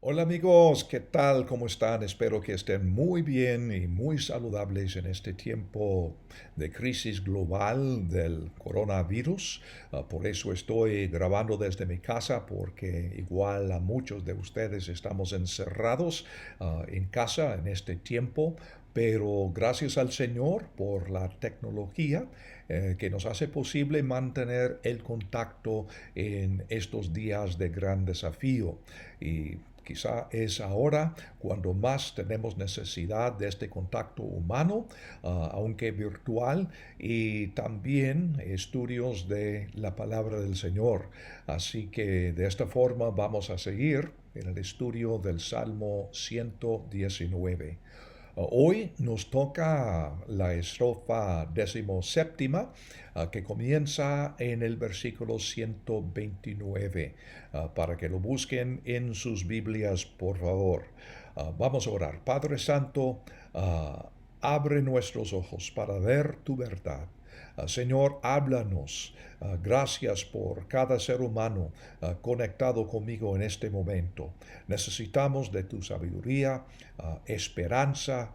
Hola amigos, ¿qué tal? ¿Cómo están? Espero que estén muy bien y muy saludables en este tiempo de crisis global del coronavirus. Por eso estoy grabando desde mi casa porque igual a muchos de ustedes estamos encerrados en casa en este tiempo. Pero gracias al Señor por la tecnología que nos hace posible mantener el contacto en estos días de gran desafío. Y quizá es ahora cuando más tenemos necesidad de este contacto humano, aunque virtual, y también estudios de la palabra del Señor. Así que de esta forma vamos a seguir en el estudio del Salmo 119. Hoy nos toca la estrofa 17 que comienza en el versículo 129, para que lo busquen en sus Biblias, por favor. Vamos a orar. Padre Santo, abre nuestros ojos para ver tu verdad. Señor, háblanos. Gracias por cada ser humano conectado conmigo en este momento. Necesitamos de tu sabiduría, esperanza,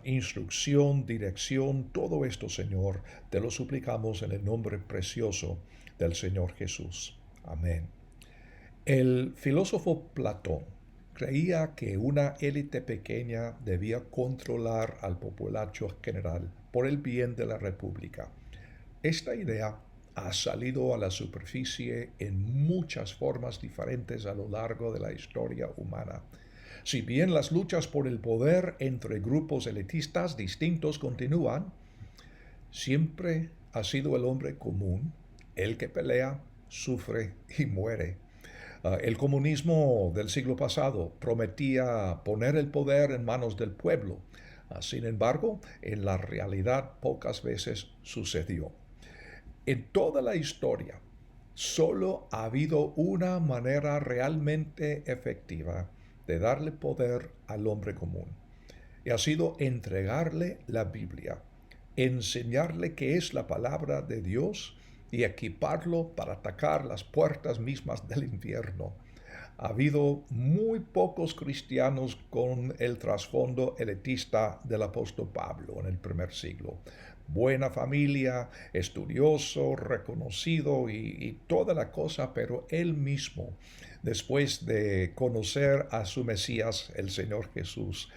instrucción, dirección, todo esto, Señor, te lo suplicamos en el nombre precioso del Señor Jesús. Amén. El filósofo Platón creía que una élite pequeña debía controlar al populacho general por el bien de la república. Esta idea ha salido a la superficie en muchas formas diferentes a lo largo de la historia humana. Si bien las luchas por el poder entre grupos elitistas distintos continúan, siempre ha sido el hombre común el que pelea, sufre y muere. El comunismo del siglo pasado prometía poner el poder en manos del pueblo. Sin embargo, en la realidad pocas veces sucedió. En toda la historia, solo ha habido una manera realmente efectiva de darle poder al hombre común. Y ha sido entregarle la Biblia, enseñarle qué es la palabra de Dios y equiparlo para atacar las puertas mismas del infierno. Ha habido muy pocos cristianos con el trasfondo elitista del apóstol Pablo en el primer siglo. Buena familia, estudioso, reconocido y toda la cosa, pero él mismo, después de conocer a su Mesías, el Señor Jesús,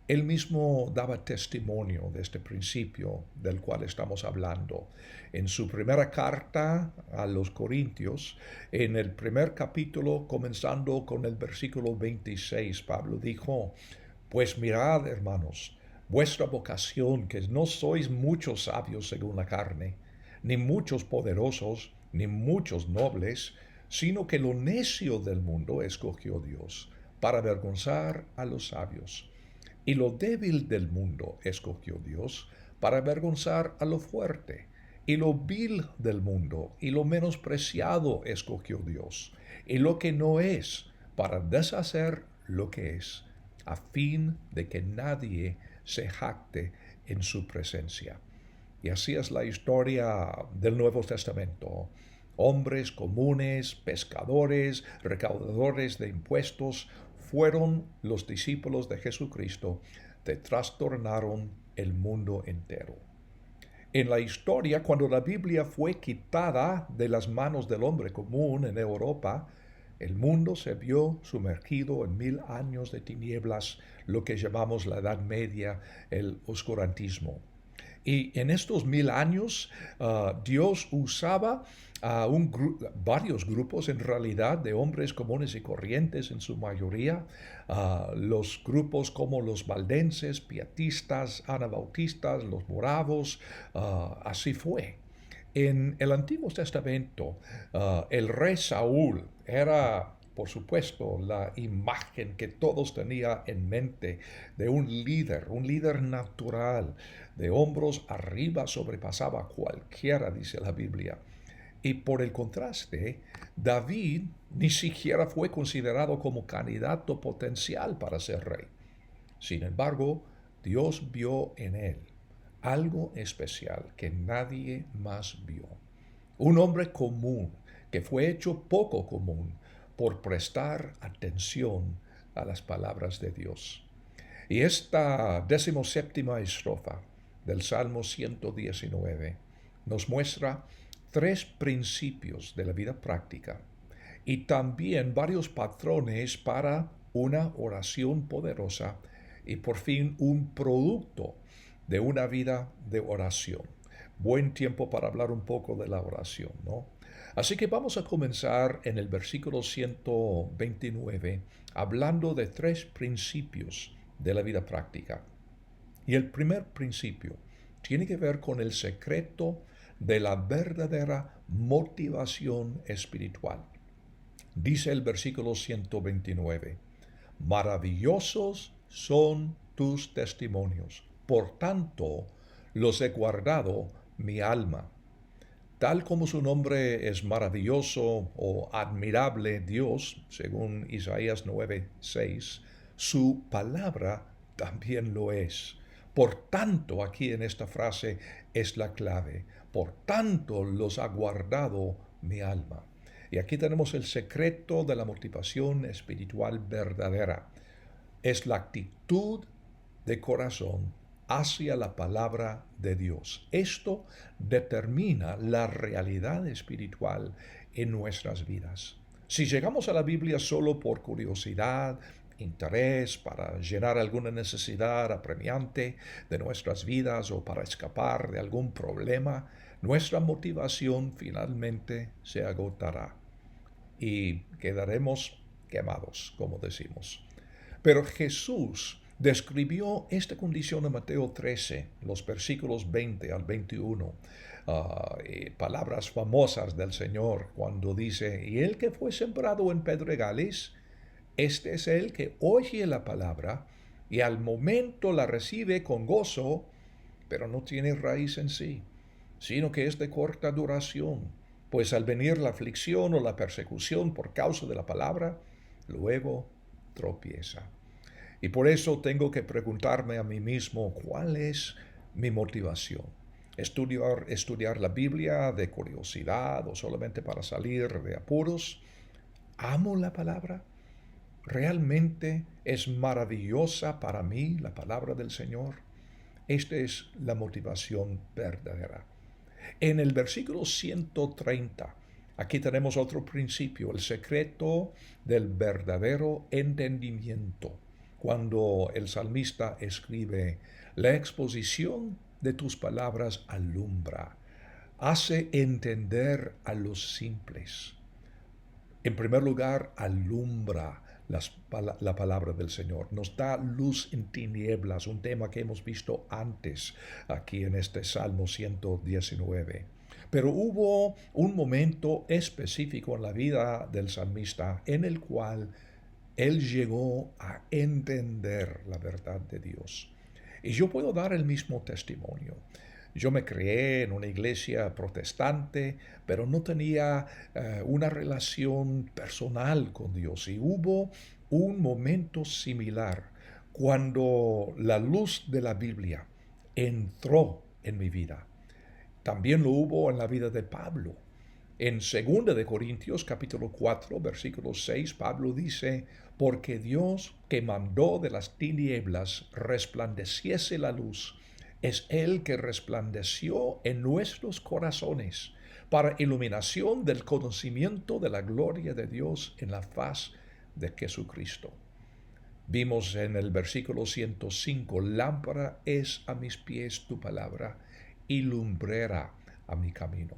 él mismo daba testimonio de este principio del cual estamos hablando. En su primera carta a los Corintios, en el primer capítulo, comenzando con el versículo 26, Pablo dijo, pues mirad, hermanos, vuestra vocación, que no sois muchos sabios según la carne, ni muchos poderosos, ni muchos nobles, sino que lo necio del mundo escogió Dios, para avergonzar a los sabios. Y lo débil del mundo escogió Dios para avergonzar a lo fuerte. Y lo vil del mundo y lo menospreciado escogió Dios. Y lo que no es para deshacer lo que es, a fin de que nadie se jacte en su presencia. Y así es la historia del Nuevo Testamento. Hombres comunes, pescadores, recaudadores de impuestos, fueron los discípulos de Jesucristo que trastornaron el mundo entero. En la historia, cuando la Biblia fue quitada de las manos del hombre común en Europa, el mundo se vio sumergido en 1000 años de tinieblas, lo que llamamos la Edad Media, el oscurantismo. Y en estos 1000 años, Dios usaba varios grupos en realidad de hombres comunes y corrientes en su mayoría, los grupos como los valdenses, pietistas, anabautistas, los moravos, así fue. En el Antiguo Testamento, el rey Saúl era, por supuesto, la imagen que todos tenían en mente de un líder natural, de hombros arriba, sobrepasaba a cualquiera, dice la Biblia. Y por el contraste, David ni siquiera fue considerado como candidato potencial para ser rey. Sin embargo, Dios vio en él algo especial que nadie más vio. Un hombre común que fue hecho poco común por prestar atención a las palabras de Dios. Y esta 17ª estrofa del Salmo 119 nos muestra tres principios de la vida práctica y también varios patrones para una oración poderosa y por fin un producto de una vida de oración. Buen tiempo para hablar un poco de la oración, ¿no? Así que vamos a comenzar en el versículo 129 hablando de tres principios de la vida práctica. Y el primer principio tiene que ver con el secreto de la verdadera motivación espiritual. Dice el versículo 129, maravillosos son tus testimonios, por tanto los he guardado mi alma. Tal como su nombre es maravilloso o admirable Dios, según Isaías 9:6, su palabra también lo es. Por tanto, aquí en esta frase es la clave. Por tanto los ha guardado mi alma. Y aquí tenemos el secreto de la motivación espiritual verdadera. Es la actitud de corazón hacia la palabra de Dios. Esto determina la realidad espiritual en nuestras vidas. Si llegamos a la Biblia solo por curiosidad, interés, para llenar alguna necesidad apremiante de nuestras vidas o para escapar de algún problema, nuestra motivación finalmente se agotará y quedaremos quemados, como decimos. Pero Jesús describió esta condición en Mateo 13, los versículos 20 al 21, palabras famosas del Señor cuando dice, y el que fue sembrado en pedregales, este es el que oye la palabra y al momento la recibe con gozo, pero no tiene raíz en sí, sino que es de corta duración, pues al venir la aflicción o la persecución por causa de la palabra, luego tropieza. Y por eso tengo que preguntarme a mí mismo, ¿cuál es mi motivación? ¿Estudiar la Biblia de curiosidad o solamente para salir de apuros? ¿Amo la palabra? ¿Realmente es maravillosa para mí la palabra del Señor? Esta es la motivación verdadera. En el versículo 130, aquí tenemos otro principio, el secreto del verdadero entendimiento. Cuando el salmista escribe, la exposición de tus palabras alumbra, hace entender a los simples. En primer lugar, alumbra la palabra del Señor. Nos da luz en tinieblas, un tema que hemos visto antes aquí en este Salmo 119. Pero hubo un momento específico en la vida del salmista en el cual él llegó a entender la verdad de Dios. Y yo puedo dar el mismo testimonio. Yo me crié en una iglesia protestante, pero no tenía una relación personal con Dios. Y hubo un momento similar cuando la luz de la Biblia entró en mi vida. También lo hubo en la vida de Pablo. En 2 de Corintios capítulo 4, versículo 6, Pablo dice, porque Dios que mandó de las tinieblas resplandeciese la luz, es Él que resplandeció en nuestros corazones para iluminación del conocimiento de la gloria de Dios en la faz de Jesucristo. Vimos en el versículo 105, lámpara es a mis pies tu palabra y lumbrera a mi camino.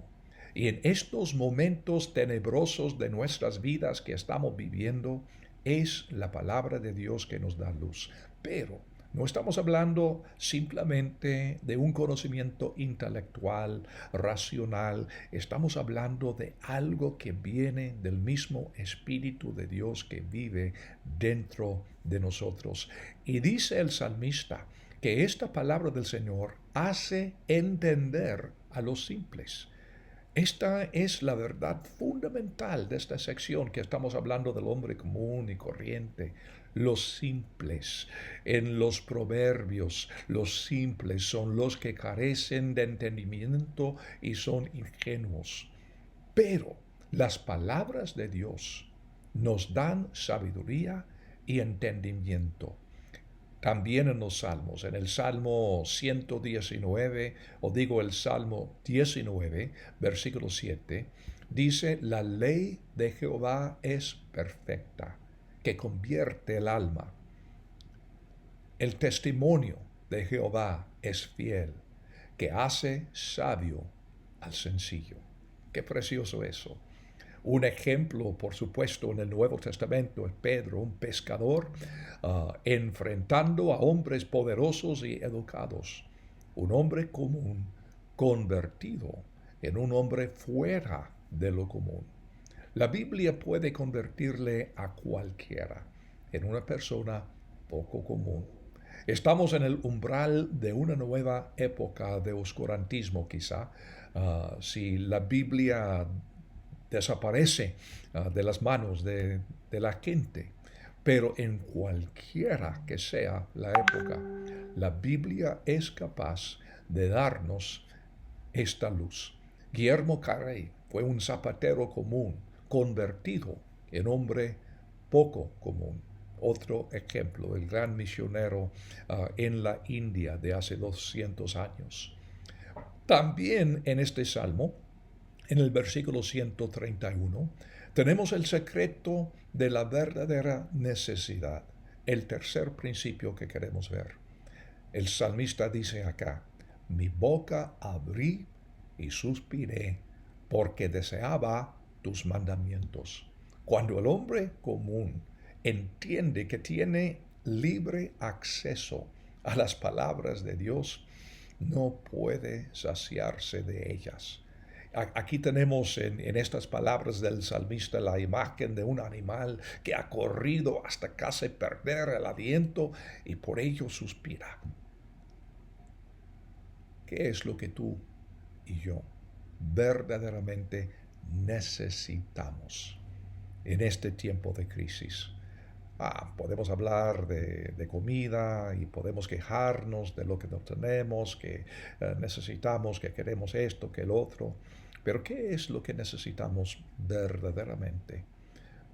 Y en estos momentos tenebrosos de nuestras vidas que estamos viviendo, es la palabra de Dios que nos da luz. Pero no estamos hablando simplemente de un conocimiento intelectual, racional. Estamos hablando de algo que viene del mismo Espíritu de Dios que vive dentro de nosotros. Y dice el salmista que esta palabra del Señor hace entender a los simples. Esta es la verdad fundamental de esta sección que estamos hablando del hombre común y corriente. Los simples, en los proverbios, los simples son los que carecen de entendimiento y son ingenuos. Pero las palabras de Dios nos dan sabiduría y entendimiento. También en los salmos, en el Salmo 119, o digo el Salmo 19, versículo 7, dice, la ley de Jehová es perfecta, que convierte el alma. El testimonio de Jehová es fiel, que hace sabio al sencillo. Qué precioso eso. Un ejemplo, por supuesto, en el Nuevo Testamento es Pedro, un pescador, enfrentando a hombres poderosos y educados. Un hombre común convertido en un hombre fuera de lo común. La Biblia puede convertirle a cualquiera en una persona poco común. Estamos en el umbral de una nueva época de oscurantismo, quizá, si la Biblia desaparece de las manos de la gente. Pero en cualquiera que sea la época, la Biblia es capaz de darnos esta luz. Guillermo Carey fue un zapatero común, convertido en hombre poco común. Otro ejemplo, el gran misionero en la India de hace 200 años. También en este salmo, en el versículo 131, tenemos el secreto de la verdadera necesidad, el tercer principio que queremos ver. El salmista dice acá, mi boca abrí y suspiré porque deseaba tus mandamientos. Cuando el hombre común entiende que tiene libre acceso a las palabras de Dios, no puede saciarse de ellas. Aquí tenemos en estas palabras del salmista la imagen de un animal que ha corrido hasta casi perder el aliento y por ello suspira. ¿Qué es lo que tú y yo verdaderamente necesitamos en este tiempo de crisis? Podemos hablar de comida y podemos quejarnos de lo que no tenemos, que necesitamos, que queremos esto, que el otro. Pero ¿qué es lo que necesitamos verdaderamente?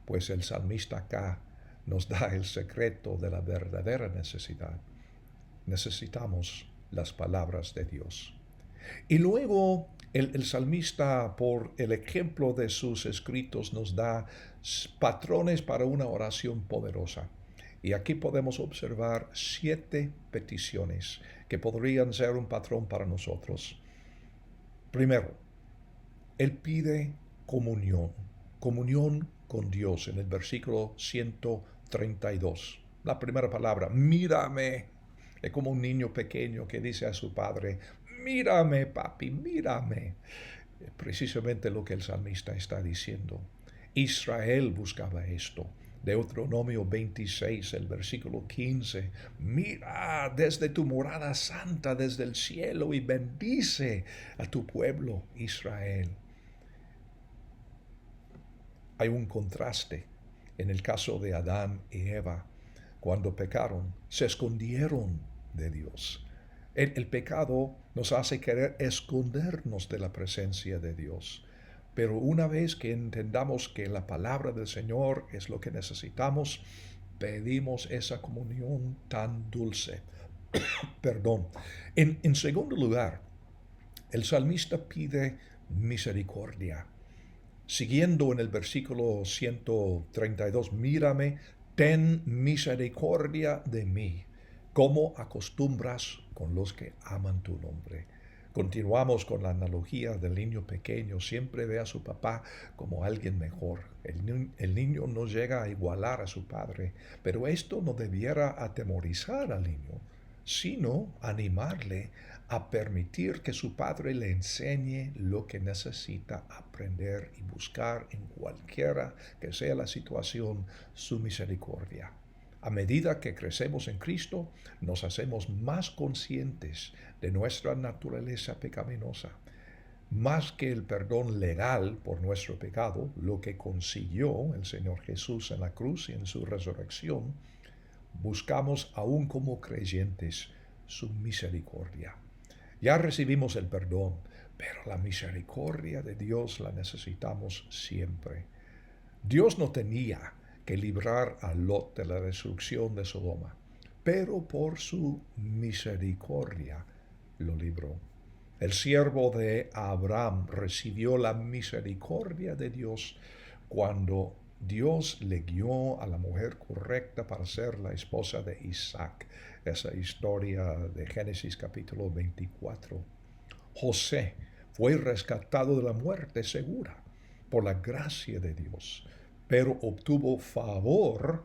Pues el salmista acá nos da el secreto de la verdadera necesidad. Necesitamos las palabras de Dios. Y luego el salmista, por el ejemplo de sus escritos, nos da patrones para una oración poderosa. Y aquí podemos observar 7 peticiones que podrían ser un patrón para nosotros. Primero, él pide comunión, comunión con Dios en el versículo 132. La primera palabra, mírame. Es como un niño pequeño que dice a su padre, mírame, papi, mírame. Precisamente lo que el salmista está diciendo. Israel buscaba esto. Deuteronomio 26, el versículo 15. Mira desde tu morada santa, desde el cielo, y bendice a tu pueblo, Israel. Hay un contraste en el caso de Adán y Eva. Cuando pecaron, se escondieron de Dios. El pecado nos hace querer escondernos de la presencia de Dios. Pero una vez que entendamos que la palabra del Señor es lo que necesitamos, pedimos esa comunión tan dulce. Perdón. En segundo lugar, el salmista pide misericordia. Siguiendo en el versículo 132, mírame, ten misericordia de mí, como acostumbras con los que aman tu nombre. Continuamos con la analogía del niño pequeño. Siempre ve a su papá como alguien mejor. El niño no llega a igualar a su padre, pero esto no debiera atemorizar al niño, sino animarle a permitir que su padre le enseñe lo que necesita aprender y buscar en cualquiera que sea la situación su misericordia. A medida que crecemos en Cristo, nos hacemos más conscientes de nuestra naturaleza pecaminosa. Más que el perdón legal por nuestro pecado, lo que consiguió el Señor Jesús en la cruz y en su resurrección, buscamos aún como creyentes su misericordia. Ya recibimos el perdón, pero la misericordia de Dios la necesitamos siempre. Dios no tenía que librar a Lot de la destrucción de Sodoma, pero por su misericordia lo libró. El siervo de Abraham recibió la misericordia de Dios cuando Dios le guió a la mujer correcta para ser la esposa de Isaac. Esa historia de Génesis capítulo 24. José fue rescatado de la muerte segura por la gracia de Dios, pero obtuvo favor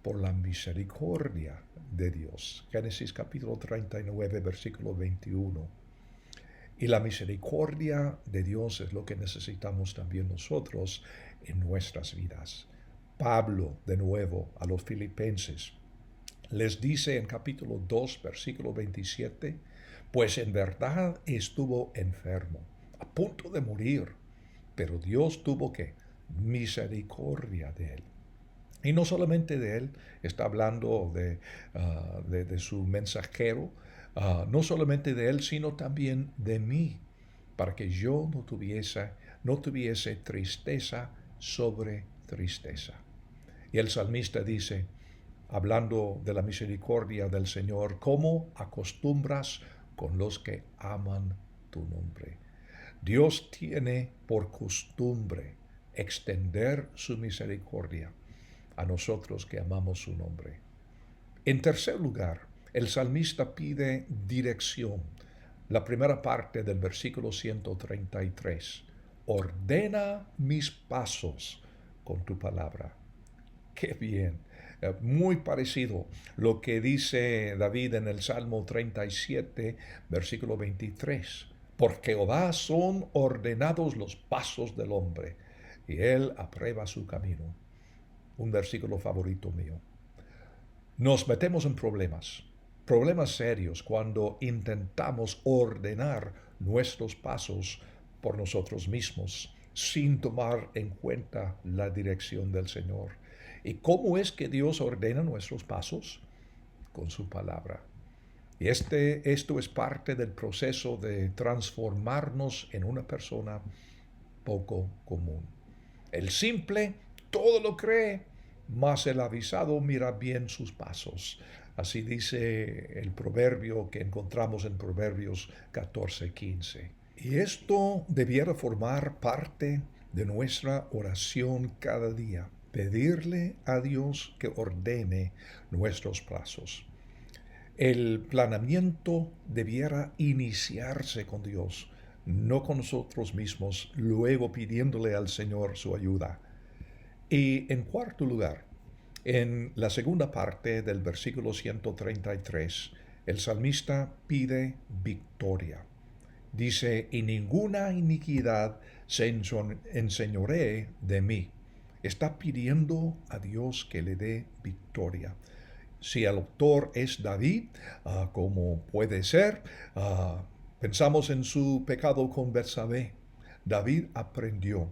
por la misericordia de Dios. Génesis capítulo 39, versículo 21. Y la misericordia de Dios es lo que necesitamos también nosotros en nuestras vidas. Pablo, de nuevo, a los filipenses, les dice en capítulo 2, versículo 27, pues en verdad estuvo enfermo, a punto de morir, pero Dios tuvo que misericordia de él. Y no solamente de él, está hablando de su mensajero, no solamente de él, sino también de mí, para que yo no tuviese tristeza sobre tristeza. Y el salmista dice, hablando de la misericordia del Señor, ¿cómo acostumbras con los que aman tu nombre? Dios tiene por costumbre extender su misericordia a nosotros que amamos su nombre. En tercer lugar, el salmista pide dirección. La primera parte del versículo 133. Ordena mis pasos con tu palabra. Qué bien. Muy parecido lo que dice David en el Salmo 37, versículo 23. Por Jehová son ordenados los pasos del hombre, y él aprueba su camino. Un versículo favorito mío. Nos metemos en problemas serios cuando intentamos ordenar nuestros pasos por nosotros mismos, sin tomar en cuenta la dirección del Señor. ¿Y cómo es que Dios ordena nuestros pasos? Con su palabra. Y esto es parte del proceso de transformarnos en una persona poco común. El simple todo lo cree, mas el avisado mira bien sus pasos. Así dice el proverbio que encontramos en Proverbios 14:15. Y esto debiera formar parte de nuestra oración cada día. Pedirle a Dios que ordene nuestros pasos. El planeamiento debiera iniciarse con Dios, no con nosotros mismos, luego pidiéndole al Señor su ayuda. Y en cuarto lugar, en la segunda parte del versículo 133, el salmista pide victoria. Dice, y ninguna iniquidad se enseñoree de mí. Está pidiendo a Dios que le dé victoria. Si el autor es David, como puede ser, pensamos en su pecado con Betsabé. David aprendió,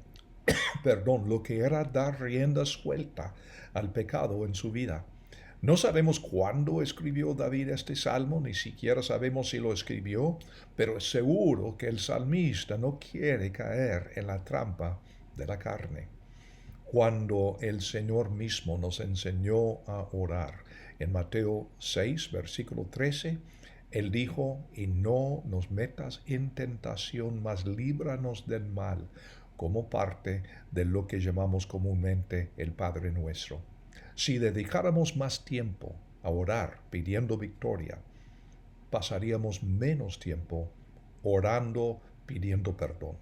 lo que era dar rienda suelta al pecado en su vida. No sabemos cuándo escribió David este salmo, ni siquiera sabemos si lo escribió, pero es seguro que el salmista no quiere caer en la trampa de la carne. Cuando el Señor mismo nos enseñó a orar, en Mateo 6, versículo 13, Él dijo, y no nos metas en tentación, mas líbranos del mal, como parte de lo que llamamos comúnmente el Padre Nuestro. Si dedicáramos más tiempo a orar pidiendo victoria, pasaríamos menos tiempo orando pidiendo perdón.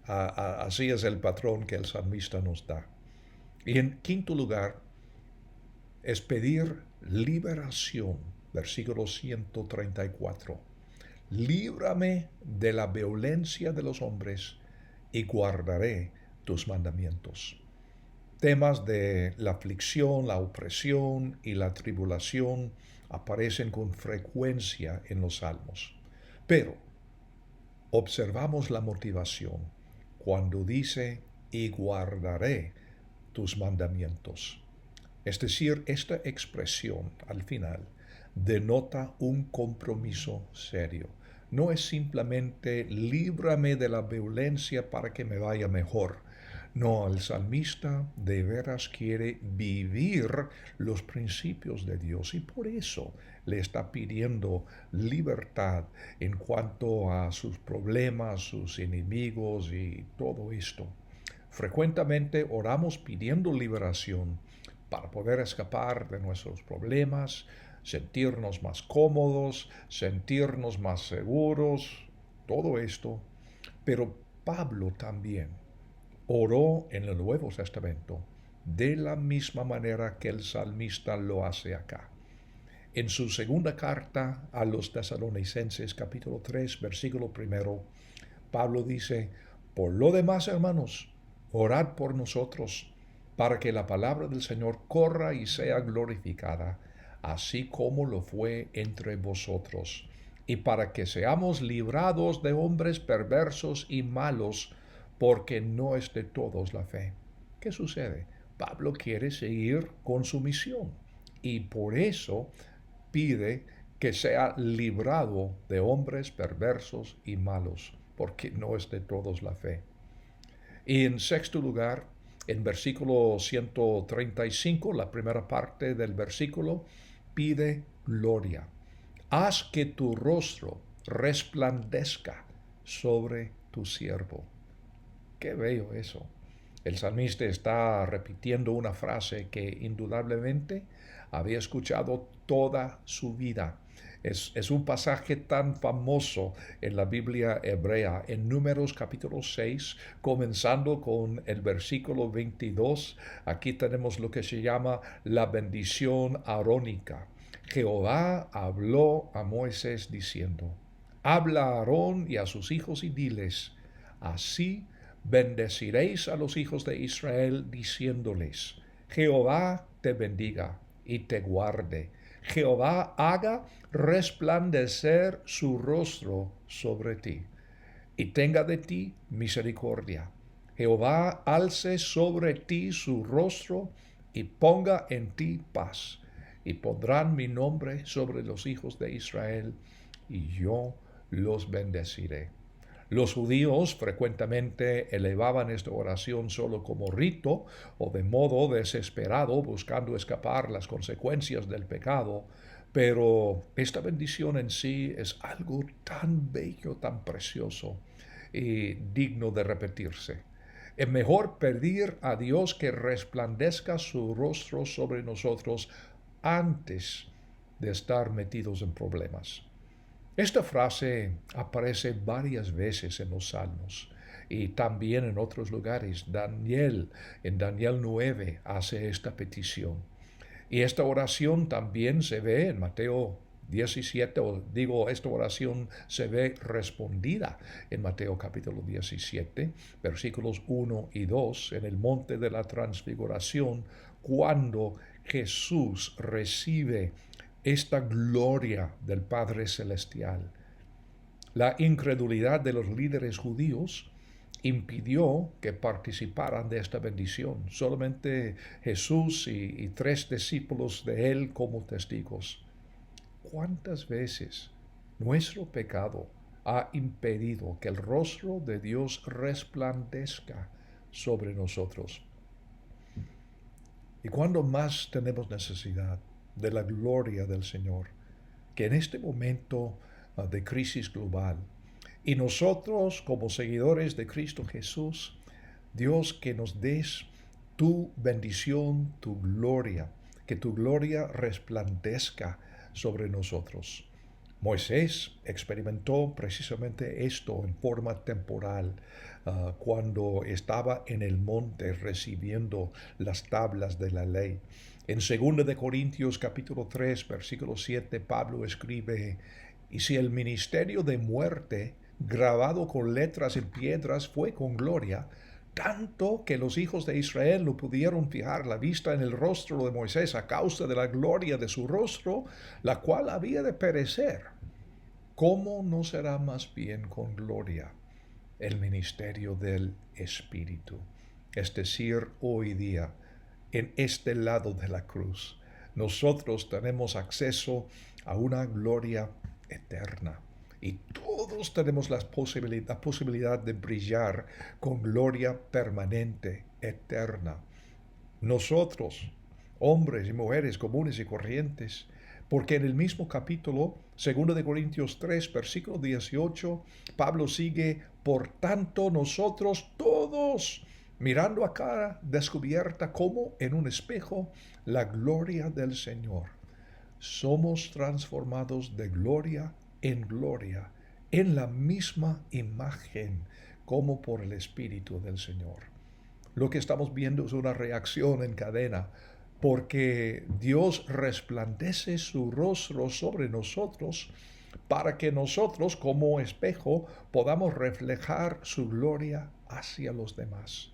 Así es el patrón que el salmista nos da. Y en quinto lugar, es pedir liberación. Versículo 134. Líbrame de la violencia de los hombres y guardaré tus mandamientos. Temas de la aflicción, la opresión y la tribulación aparecen con frecuencia en los salmos. Pero observamos la motivación cuando dice, y guardaré tus mandamientos. Es decir, esta expresión al final denota un compromiso serio. No es simplemente líbrame de la violencia para que me vaya mejor. No, el salmista de veras quiere vivir los principios de Dios y por eso le está pidiendo libertad en cuanto a sus problemas, sus enemigos y todo esto. Frecuentemente oramos pidiendo liberación para poder escapar de nuestros problemas, sentirnos más cómodos, sentirnos más seguros, todo esto. Pero Pablo también oró en el Nuevo Testamento de la misma manera que el salmista lo hace acá. En su segunda carta a los Tesalonicenses, capítulo 3, versículo primero, Pablo dice, por lo demás, hermanos, orad por nosotros, para que la palabra del Señor corra y sea glorificada, así como lo fue entre vosotros, y para que seamos librados de hombres perversos y malos, porque no es de todos la fe. ¿Qué sucede? Pablo quiere seguir con su misión y por eso pide que sea librado de hombres perversos y malos, porque no es de todos la fe. Y en sexto lugar, en versículo 135, la primera parte del versículo, pide gloria. Haz que tu rostro resplandezca sobre tu siervo. Qué bello eso. El salmista está repitiendo una frase que indudablemente había escuchado toda su vida. Es un pasaje tan famoso en la Biblia hebrea, en Números capítulo 6, comenzando con el versículo 22. Aquí tenemos lo que se llama la bendición arónica. Jehová habló a Moisés diciendo, habla a Aarón y a sus hijos y diles, así bendeciréis a los hijos de Israel diciéndoles, Jehová te bendiga y te guarde. Jehová haga resplandecer su rostro sobre ti y tenga de ti misericordia. Jehová alce sobre ti su rostro y ponga en ti paz. Y pondrán mi nombre sobre los hijos de Israel y yo los bendeciré. Los judíos frecuentemente elevaban esta oración solo como rito o de modo desesperado buscando escapar las consecuencias del pecado, pero esta bendición en sí es algo tan bello, tan precioso y digno de repetirse. Es mejor pedir a Dios que resplandezca su rostro sobre nosotros antes de estar metidos en problemas. Esta frase aparece varias veces en los Salmos y también en otros lugares. En Daniel 9, hace esta petición. Y esta oración también se ve en Mateo 17, esta oración se ve respondida en Mateo capítulo 17, versículos 1 y 2, en el monte de la transfiguración, cuando Jesús recibe esta gloria del Padre Celestial. La incredulidad de los líderes judíos impidió que participaran de esta bendición. Solamente Jesús y 3 discípulos de él como testigos. ¿Cuántas veces nuestro pecado ha impedido que el rostro de Dios resplandezca sobre nosotros? Y cuando más tenemos necesidad de la gloria del Señor, que en este momento de crisis global, y nosotros como seguidores de Cristo Jesús, Dios, que nos des tu bendición, tu gloria, que tu gloria resplandezca sobre nosotros. Moisés experimentó precisamente esto en forma temporal cuando estaba en el monte recibiendo las tablas de la ley. En 2 de Corintios capítulo 3, versículo 7, Pablo escribe, y si el ministerio de muerte grabado con letras en piedras fue con gloria, tanto que los hijos de Israel no pudieron fijar la vista en el rostro de Moisés a causa de la gloria de su rostro, la cual había de perecer. ¿Cómo no será más bien con gloria el ministerio del Espíritu? Es decir, hoy día, en este lado de la cruz, nosotros tenemos acceso a una gloria eterna. y todos tenemos la posibilidad de brillar con gloria permanente, eterna. Nosotros, hombres y mujeres comunes y corrientes, porque en el mismo capítulo, 2 Corintios 3, versículo 18, Pablo sigue, por tanto nosotros todos, mirando a cara descubierta como en un espejo la gloria del Señor, somos transformados de gloria en gloria, en la misma imagen como por el Espíritu del Señor. Lo que estamos viendo es una reacción en cadena, porque Dios resplandece su rostro sobre nosotros para que nosotros como espejo podamos reflejar su gloria hacia los demás.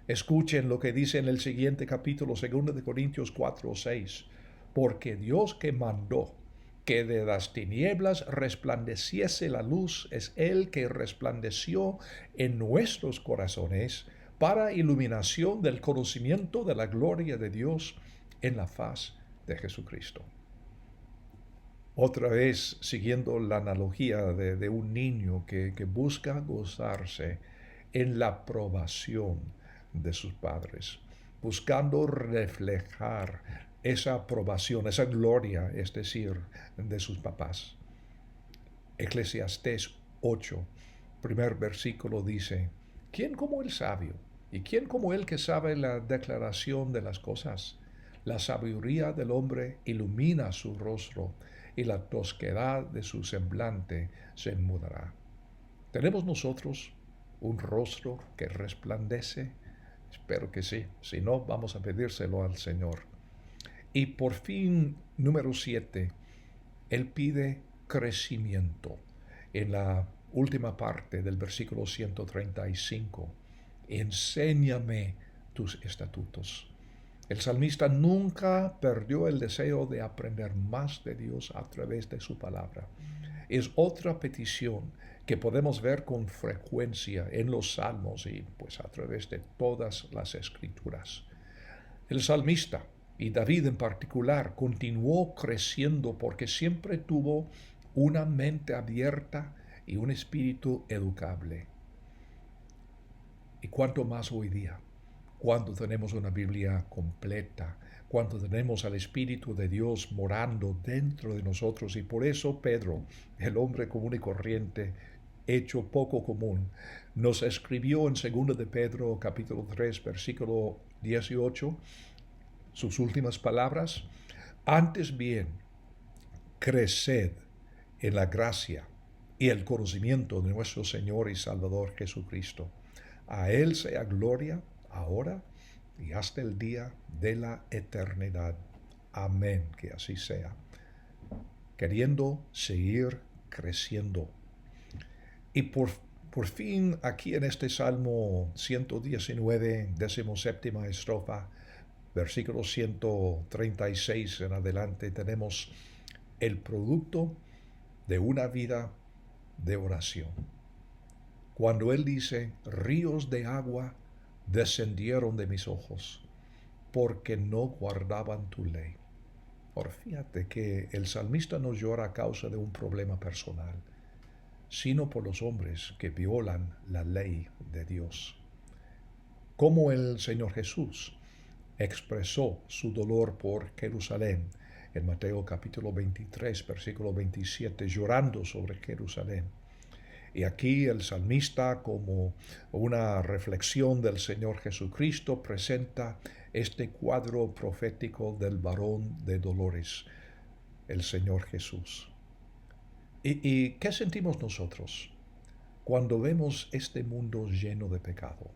Escuchen lo que dice en el siguiente capítulo, 2 Corintios 4:6. Porque Dios que mandó que de las tinieblas resplandeciese la luz es el que resplandeció en nuestros corazones para iluminación del conocimiento de la gloria de Dios en la faz de Jesucristo. Otra vez, siguiendo la analogía de un niño que busca gozarse en la aprobación de sus padres, buscando reflejar esa aprobación, esa gloria, es decir, de sus papás. Eclesiastés 8, primer versículo dice, ¿quién como el sabio? ¿Y quién como el que sabe la declaración de las cosas? La sabiduría del hombre ilumina su rostro y la tosquedad de su semblante se enmudará. ¿Tenemos nosotros un rostro que resplandece? Espero que sí. Si no, vamos a pedírselo al Señor. Y por fin, número 7, Él pide crecimiento. En la última parte del versículo 135, enséñame tus estatutos. El salmista nunca perdió el deseo de aprender más de Dios a través de su palabra. Es otra petición que podemos ver con frecuencia en los salmos y pues a través de todas las escrituras. El salmista, y David en particular, continuó creciendo porque siempre tuvo una mente abierta y un espíritu educable. Y cuánto más hoy día, cuando tenemos una Biblia completa, cuando tenemos al Espíritu de Dios morando dentro de nosotros. Y por eso Pedro, el hombre común y corriente, hecho poco común, nos escribió en 2 de Pedro capítulo 3, versículo 18, sus últimas palabras: antes bien, creced en la gracia y el conocimiento de nuestro Señor y Salvador Jesucristo. A Él sea gloria ahora y hasta el día de la eternidad. Amén, que así sea. Queriendo seguir creciendo. Y por fin aquí en este Salmo 119, 17ª estrofa, versículo 136 en adelante, tenemos el producto de una vida de oración. Cuando Él dice, ríos de agua descendieron de mis ojos, porque no guardaban tu ley. Ahora fíjate que el salmista no llora a causa de un problema personal, sino por los hombres que violan la ley de Dios. Como el Señor Jesús expresó su dolor por Jerusalén en Mateo capítulo 23, versículo 27, llorando sobre Jerusalén. Y aquí el salmista, como una reflexión del Señor Jesucristo, presenta este cuadro profético del varón de dolores, el Señor Jesús. ¿Y qué sentimos nosotros cuando vemos este mundo lleno de pecado?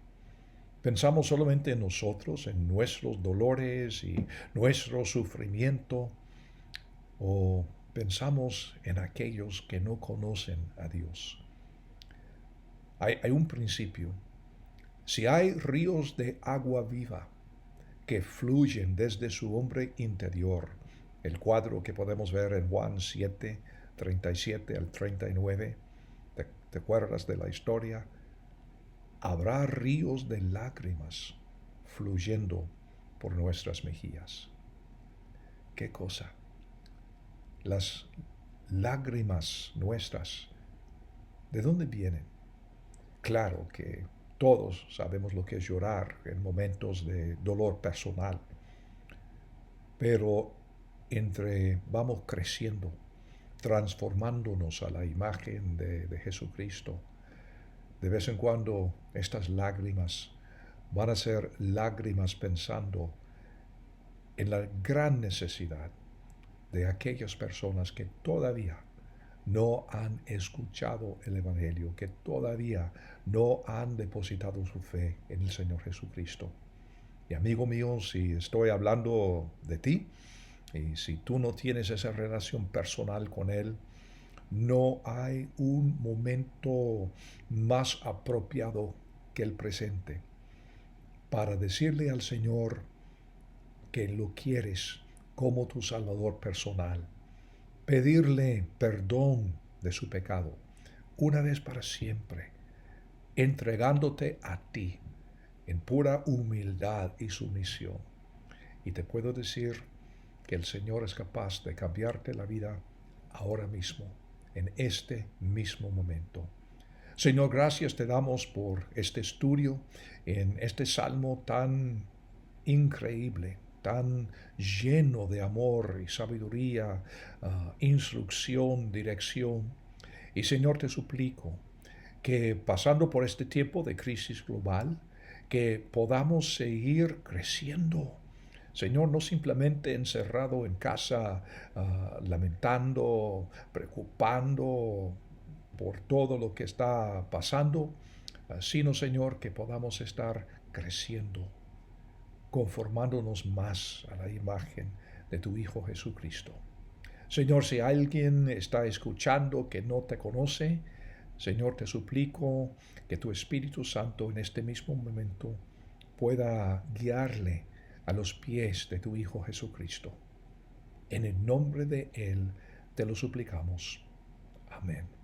¿Pensamos solamente en nosotros, en nuestros dolores y nuestro sufrimiento? ¿O pensamos en aquellos que no conocen a Dios? Hay un principio. Si hay ríos de agua viva que fluyen desde su hombre interior, el cuadro que podemos ver en Juan 7, 37 al 39, ¿te acuerdas de la historia? Habrá ríos de lágrimas fluyendo por nuestras mejillas. ¿Qué cosa? Las lágrimas nuestras ¿De dónde vienen? Claro que todos sabemos lo que es llorar en momentos de dolor personal, pero entre vamos creciendo, transformándonos a la imagen de Jesucristo, de vez en cuando estas lágrimas van a ser lágrimas pensando en la gran necesidad de aquellas personas que todavía no han escuchado el Evangelio, que todavía no han depositado su fe en el Señor Jesucristo. Y amigo mío, si estoy hablando de ti, y si tú no tienes esa relación personal con Él, no hay un momento más apropiado que el presente para decirle al Señor que lo quieres como tu Salvador personal, pedirle perdón de su pecado, una vez para siempre, entregándote a ti en pura humildad y sumisión. Y te puedo decir que el Señor es capaz de cambiarte la vida ahora mismo, en este mismo momento. Señor, gracias te damos por este estudio en este salmo tan increíble, tan lleno de amor y sabiduría, instrucción, dirección. Y Señor, te suplico que pasando por este tiempo de crisis global, que podamos seguir creciendo. Señor, no simplemente encerrado en casa, lamentando, preocupando por todo lo que está pasando, sino, Señor, que podamos estar creciendo, conformándonos más a la imagen de tu Hijo Jesucristo. Señor, si alguien está escuchando que no te conoce, Señor, te suplico que tu Espíritu Santo en este mismo momento pueda guiarle a los pies de tu Hijo Jesucristo. En el nombre de Él te lo suplicamos. Amén.